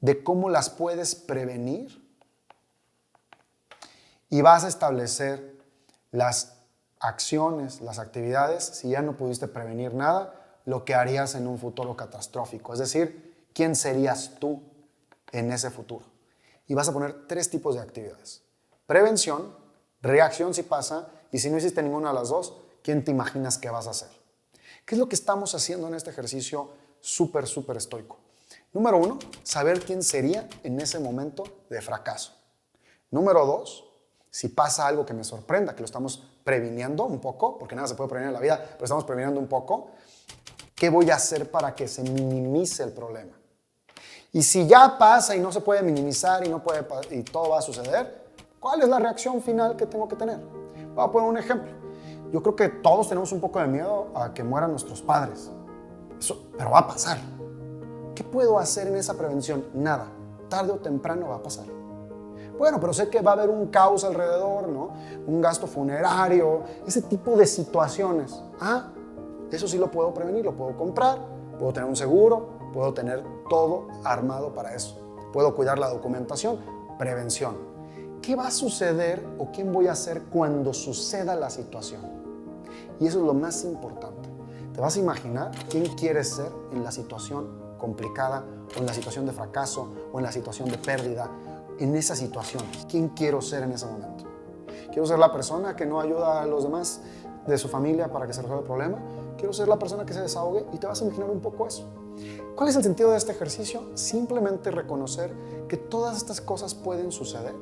de cómo las puedes prevenir y vas a establecer las acciones, las actividades, si ya no pudiste prevenir nada, lo que harías en un futuro catastrófico. Es decir, ¿quién serías tú en ese futuro? Y vas a poner 3 tipos de actividades. Prevención, reacción si pasa, y si no hiciste ninguna de las 2, ¿quién te imaginas que vas a hacer? ¿Qué es lo que estamos haciendo en este ejercicio súper estoico? Número 1, saber quién sería en ese momento de fracaso. Número 2, si pasa algo que me sorprenda, que lo estamos previniendo un poco, porque nada se puede prevenir en la vida, pero estamos previniendo un poco, ¿qué voy a hacer para que se minimice el problema? Y si ya pasa y no se puede minimizar y todo va a suceder, ¿cuál es la reacción final que tengo que tener? Voy a poner un ejemplo. Yo creo que todos tenemos un poco de miedo a que mueran nuestros padres. Pero va a pasar. ¿Qué puedo hacer en esa prevención? Nada. Tarde o temprano va a pasar. Bueno, pero sé que va a haber un caos alrededor, ¿no? Un gasto funerario, ese tipo de situaciones. Eso sí lo puedo prevenir, lo puedo comprar, puedo tener un seguro, puedo tener todo armado para eso. Puedo cuidar la documentación, prevención. ¿Qué va a suceder o quién voy a ser cuando suceda la situación? Y eso es lo más importante. Te vas a imaginar quién quieres ser en la situación complicada o en la situación de fracaso o en la situación de pérdida. En esas situaciones, ¿quién quiero ser en ese momento? ¿Quiero ser la persona que no ayuda a los demás de su familia para que se resuelva el problema? ¿Quiero ser la persona que se desahogue? Y te vas a imaginar un poco eso. ¿Cuál es el sentido de este ejercicio? Simplemente reconocer que todas estas cosas pueden suceder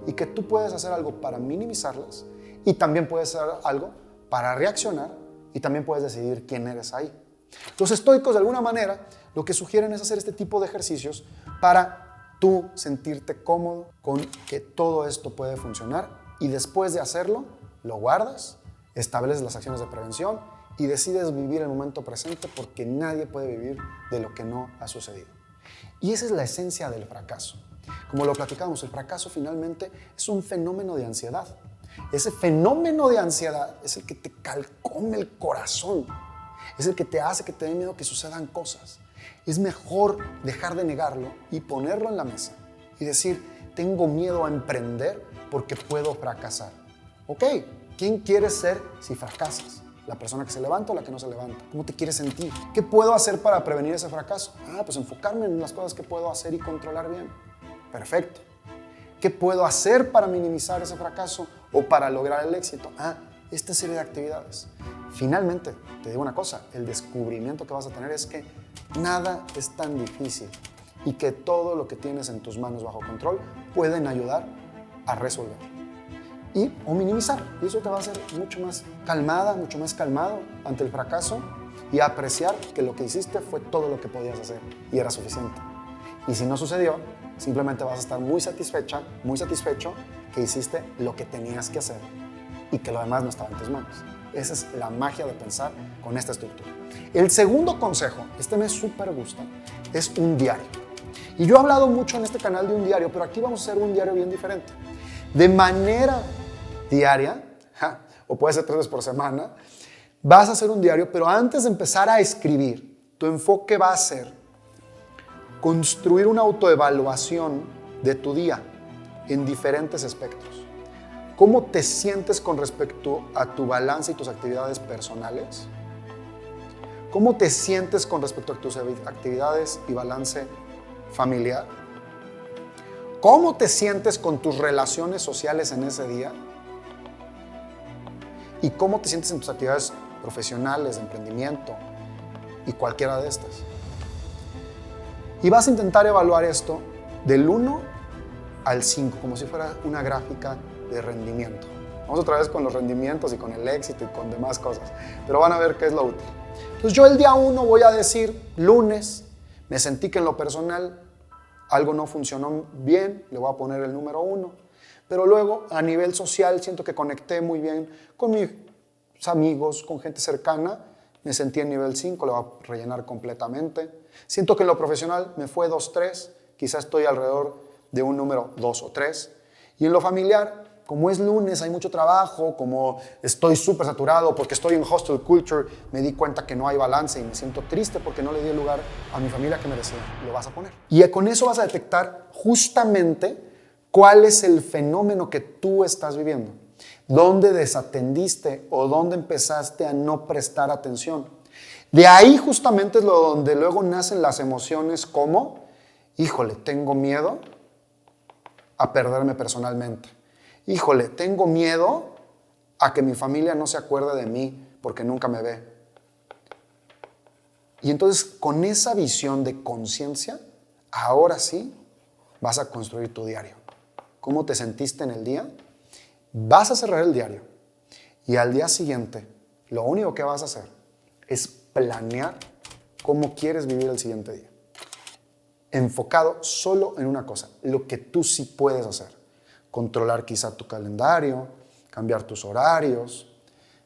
y que tú puedes hacer algo para minimizarlas y también puedes hacer algo para reaccionar y también puedes decidir quién eres ahí. Los estoicos, de alguna manera, lo que sugieren es hacer este tipo de ejercicios para tú sentirte cómodo con que todo esto puede funcionar y después de hacerlo, lo guardas, estableces las acciones de prevención y decides vivir el momento presente porque nadie puede vivir de lo que no ha sucedido. Y esa es la esencia del fracaso. Como lo platicamos, el fracaso finalmente es un fenómeno de ansiedad. Ese fenómeno de ansiedad es el que te calcome el corazón. Es el que te hace que te dé miedo que sucedan cosas. Es mejor dejar de negarlo y ponerlo en la mesa y decir, tengo miedo a emprender porque puedo fracasar. Ok, ¿quién quieres ser si fracasas? ¿La persona que se levanta o la que no se levanta? ¿Cómo te quieres sentir? ¿Qué puedo hacer para prevenir ese fracaso? Pues enfocarme en las cosas que puedo hacer y controlar bien. Perfecto. ¿Qué puedo hacer para minimizar ese fracaso o para lograr el éxito? Esta serie de actividades. Finalmente, te digo una cosa, el descubrimiento que vas a tener es que nada es tan difícil y que todo lo que tienes en tus manos bajo control pueden ayudar a resolver o minimizar. Y eso te va a hacer mucho más calmada, mucho más calmado ante el fracaso y apreciar que lo que hiciste fue todo lo que podías hacer y era suficiente. Y si no sucedió, simplemente vas a estar muy satisfecha, muy satisfecho que hiciste lo que tenías que hacer y que lo demás no estaba en tus manos. Esa es la magia de pensar con esta estructura. El segundo consejo, este me súper gusta, es un diario. Y yo he hablado mucho en este canal de un diario, pero aquí vamos a hacer un diario bien diferente. De manera diaria, o puede ser 3 veces por semana, vas a hacer un diario, pero antes de empezar a escribir, tu enfoque va a ser construir una autoevaluación de tu día en diferentes aspectos. ¿Cómo te sientes con respecto a tu balance y tus actividades personales? ¿Cómo te sientes con respecto a tus actividades y balance familiar? ¿Cómo te sientes con tus relaciones sociales en ese día? ¿Y cómo te sientes en tus actividades profesionales, de emprendimiento y cualquiera de estas? Y vas a intentar evaluar esto del 1 al 5, como si fuera una gráfica de rendimiento. Vamos otra vez con los rendimientos y con el éxito y con demás cosas, pero van a ver qué es lo útil. Entonces yo el día 1 voy a decir, lunes, me sentí que en lo personal algo no funcionó bien, le voy a poner el número 1, pero luego a nivel social siento que conecté muy bien con mis amigos, con gente cercana, me sentí en nivel 5, le voy a rellenar completamente. Siento que en lo profesional me fue 2, 3, quizás estoy alrededor de un número 2 o 3. Y en lo familiar, como es lunes, hay mucho trabajo, como estoy súper saturado porque estoy en hostel culture, me di cuenta que no hay balance y me siento triste porque no le di el lugar a mi familia que merecía. Lo vas a poner. Y con eso vas a detectar justamente cuál es el fenómeno que tú estás viviendo. ¿Dónde desatendiste o dónde empezaste a no prestar atención? De ahí justamente es donde luego nacen las emociones como, híjole, tengo miedo a perderme personalmente. Híjole, tengo miedo a que mi familia no se acuerde de mí porque nunca me ve. Y entonces con esa visión de conciencia, ahora sí vas a construir tu diario. ¿Cómo te sentiste en el día? Vas a cerrar el diario y al día siguiente lo único que vas a hacer es planear cómo quieres vivir el siguiente día. Enfocado solo en una cosa, lo que tú sí puedes hacer. Controlar quizá tu calendario, cambiar tus horarios,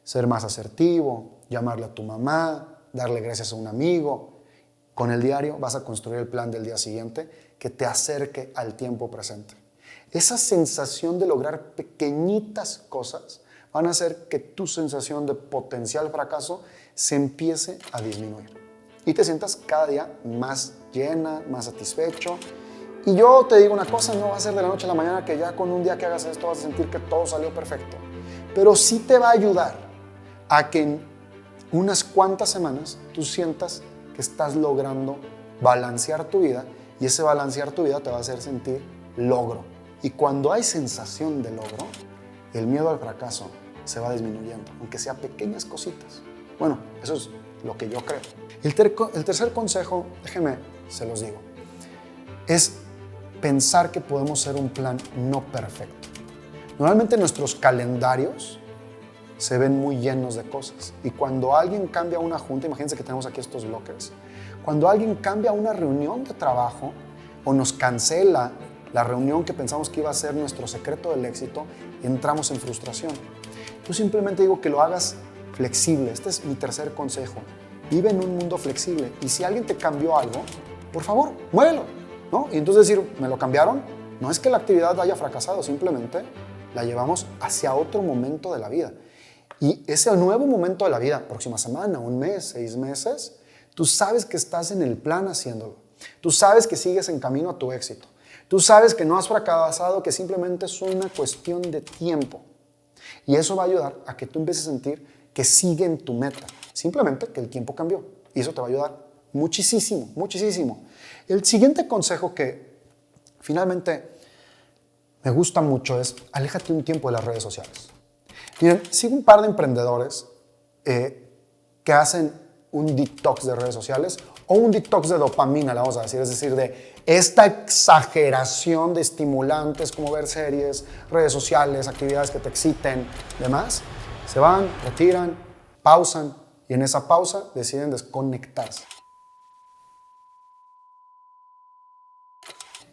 ser más asertivo, llamarle a tu mamá, darle gracias a un amigo. Con el diario vas a construir el plan del día siguiente que te acerque al tiempo presente. Esa sensación de lograr pequeñitas cosas van a hacer que tu sensación de potencial fracaso se empiece a disminuir y te sientas cada día más llena, más satisfecho. Y yo te digo una cosa, no va a ser de la noche a la mañana que ya con un día que hagas esto vas a sentir que todo salió perfecto, pero sí te va a ayudar a que en unas cuantas semanas tú sientas que estás logrando balancear tu vida y ese balancear tu vida te va a hacer sentir logro. Y cuando hay sensación de logro, el miedo al fracaso se va disminuyendo, aunque sea pequeñas cositas. Bueno, eso es lo que yo creo. El tercer consejo, déjenme, se los digo, es pensar que podemos ser un plan no perfecto. Normalmente nuestros calendarios se ven muy llenos de cosas. Y cuando alguien cambia una junta, imagínense que tenemos aquí estos blockers, cuando alguien cambia una reunión de trabajo o nos cancela la reunión que pensamos que iba a ser nuestro secreto del éxito, entramos en frustración. Yo simplemente digo que lo hagas flexible. Este es mi tercer consejo. Vive en un mundo flexible. Y si alguien te cambió algo, por favor, muévelo, ¿no? Y entonces decir, ¿me lo cambiaron? No es que la actividad haya fracasado, simplemente la llevamos hacia otro momento de la vida. Y ese nuevo momento de la vida, próxima semana, un mes, 6 meses, tú sabes que estás en el plan haciéndolo. Tú sabes que sigues en camino a tu éxito. Tú sabes que no has fracasado, que simplemente es una cuestión de tiempo. Y eso va a ayudar a que tú empieces a sentir que sigue en tu meta. Simplemente que el tiempo cambió. Y eso te va a ayudar muchísimo, muchísimo. El siguiente consejo que finalmente me gusta mucho es aléjate un tiempo de las redes sociales. Miren, sigo un par de emprendedores que hacen un detox de redes sociales o un detox de dopamina, le vamos a decir, es decir, de esta exageración de estimulantes como ver series, redes sociales, actividades que te exciten, demás. Se van, retiran, pausan y en esa pausa deciden desconectarse.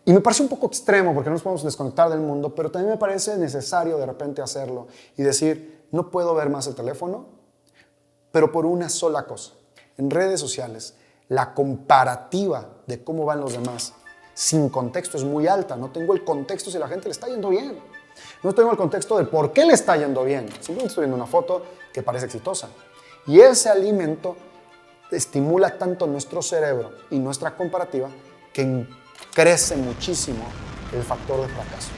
Y me parece un poco extremo porque no nos podemos desconectar del mundo, pero también me parece necesario de repente hacerlo y decir, no puedo ver más el teléfono, pero por una sola cosa. En redes sociales, la comparativa de cómo van los demás sin contexto es muy alta. No tengo el contexto si la gente le está yendo bien. No tengo el contexto de por qué le está yendo bien. Simplemente estoy viendo una foto que parece exitosa. Y ese alimento estimula tanto nuestro cerebro y nuestra comparativa que crece muchísimo el factor de fracaso.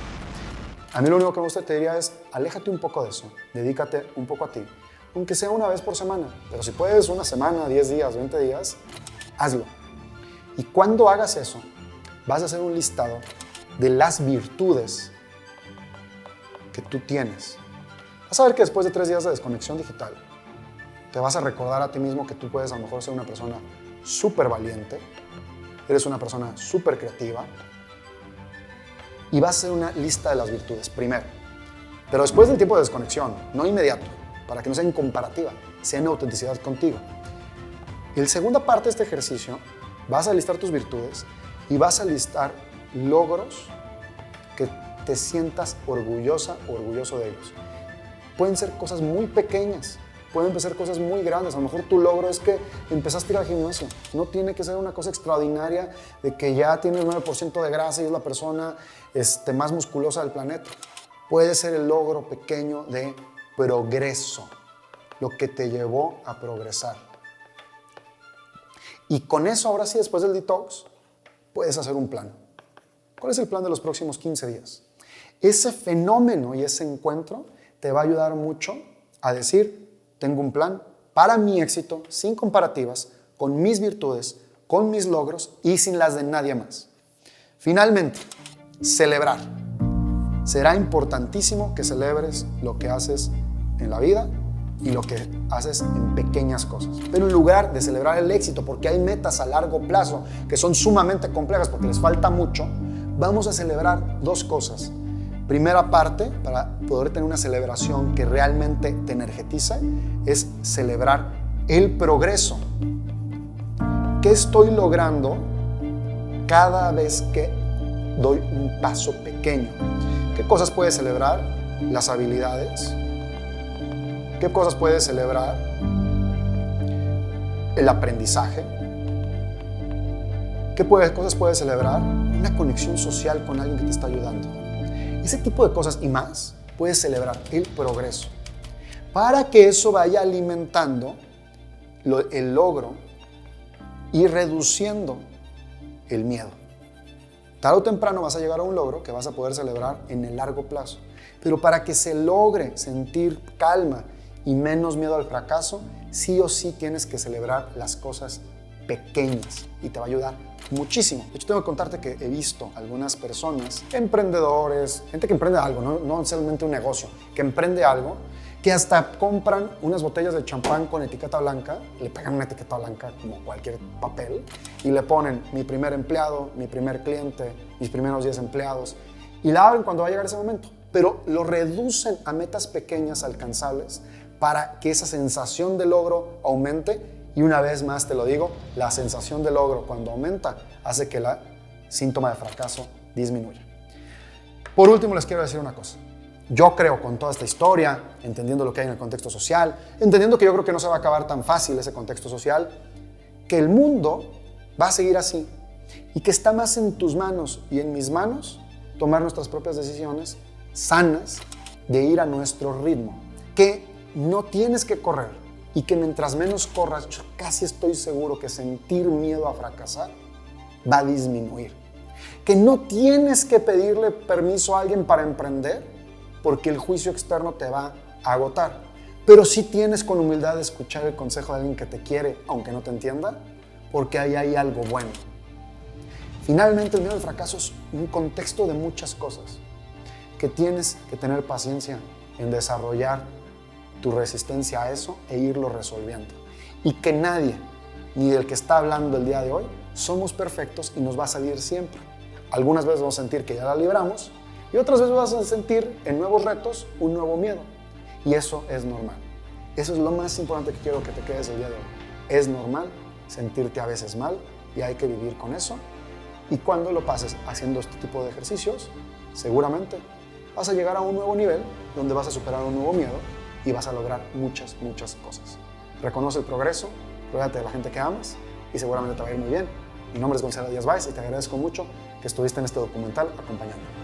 A mí lo único que me gusta te diría es, aléjate un poco de eso, dedícate un poco a ti, aunque sea una vez por semana, pero si puedes una semana, 10 días, 20 días, hazlo. Y cuando hagas eso, vas a hacer un listado de las virtudes que tú tienes. Vas a ver que después de 3 días de desconexión digital, te vas a recordar a ti mismo que tú puedes a lo mejor ser una persona súper valiente, eres una persona súper creativa y vas a hacer una lista de las virtudes primero. Pero después del tiempo de desconexión, no inmediato, para que no sea en comparativa, sea en autenticidad contigo. En la segunda parte de este ejercicio, vas a listar tus virtudes y vas a listar logros que te sientas orgullosa o orgulloso de ellos. Pueden ser cosas muy pequeñas, pueden ser cosas muy grandes. A lo mejor tu logro es que empezaste a ir al gimnasio. No tiene que ser una cosa extraordinaria de que ya tienes 9% de grasa y es la persona más musculosa del planeta. Puede ser el logro pequeño de progreso, lo que te llevó a progresar. Y con eso, ahora sí, después del detox, puedes hacer un plan. ¿Cuál es el plan de los próximos 15 días? Ese fenómeno y ese encuentro te va a ayudar mucho a decir, tengo un plan para mi éxito, sin comparativas, con mis virtudes, con mis logros y sin las de nadie más. Finalmente, celebrar. Será importantísimo que celebres lo que haces en la vida y lo que haces en pequeñas cosas. Pero en lugar de celebrar el éxito, porque hay metas a largo plazo que son sumamente complejas porque les falta mucho, vamos a celebrar 2 cosas. Primera parte, para poder tener una celebración que realmente te energetice, es celebrar el progreso. ¿Qué estoy logrando cada vez que doy un paso pequeño? ¿Qué cosas puedes celebrar? Las habilidades. ¿Qué cosas puedes celebrar? El aprendizaje. ¿Qué cosas puedes celebrar? Una conexión social con alguien que te está ayudando. Ese tipo de cosas y más puedes celebrar el progreso para que eso vaya alimentando el logro y reduciendo el miedo. Tarde o temprano vas a llegar a un logro que vas a poder celebrar en el largo plazo. Pero para que se logre sentir calma y menos miedo al fracaso, sí o sí tienes que celebrar las cosas pequeñas y te va a ayudar muchísimo. De hecho, tengo que contarte que he visto algunas personas, emprendedores, gente que emprende algo, no solamente un negocio, que emprende algo, que hasta compran unas botellas de champán con etiqueta blanca, le pegan una etiqueta blanca como cualquier papel y le ponen mi primer empleado, mi primer cliente, mis primeros 10 empleados y la abren cuando va a llegar ese momento. Pero lo reducen a metas pequeñas alcanzables para que esa sensación de logro aumente. Y una vez más te lo digo, la sensación de logro cuando aumenta hace que el síntoma de fracaso disminuya. Por último, les quiero decir una cosa. Yo creo con toda esta historia, entendiendo lo que hay en el contexto social, entendiendo que yo creo que no se va a acabar tan fácil ese contexto social, que el mundo va a seguir así y que está más en tus manos y en mis manos tomar nuestras propias decisiones sanas de ir a nuestro ritmo. Que no tienes que correr y que mientras menos corras, yo casi estoy seguro que sentir miedo a fracasar va a disminuir. Que no tienes que pedirle permiso a alguien para emprender porque el juicio externo te va a agotar. Pero sí tienes con humildad de escuchar el consejo de alguien que te quiere, aunque no te entienda, porque ahí hay algo bueno. Finalmente, el miedo al fracaso es un contexto de muchas cosas que tienes que tener paciencia en desarrollar tu resistencia a eso e irlo resolviendo. Y que nadie, ni del que está hablando el día de hoy, somos perfectos y nos va a salir siempre. Algunas veces vamos a sentir que ya la libramos y otras veces vas a sentir en nuevos retos un nuevo miedo. Y eso es normal. Eso es lo más importante que quiero que te quedes el día de hoy. Es normal sentirte a veces mal y hay que vivir con eso. Y cuando lo pases haciendo este tipo de ejercicios, seguramente vas a llegar a un nuevo nivel donde vas a superar un nuevo miedo y vas a lograr muchas, muchas cosas. Reconoce el progreso, rodeate de la gente que amas y seguramente te va a ir muy bien. Mi nombre es Gonzalo Díaz Báez y te agradezco mucho que estuviste en este documental acompañándome.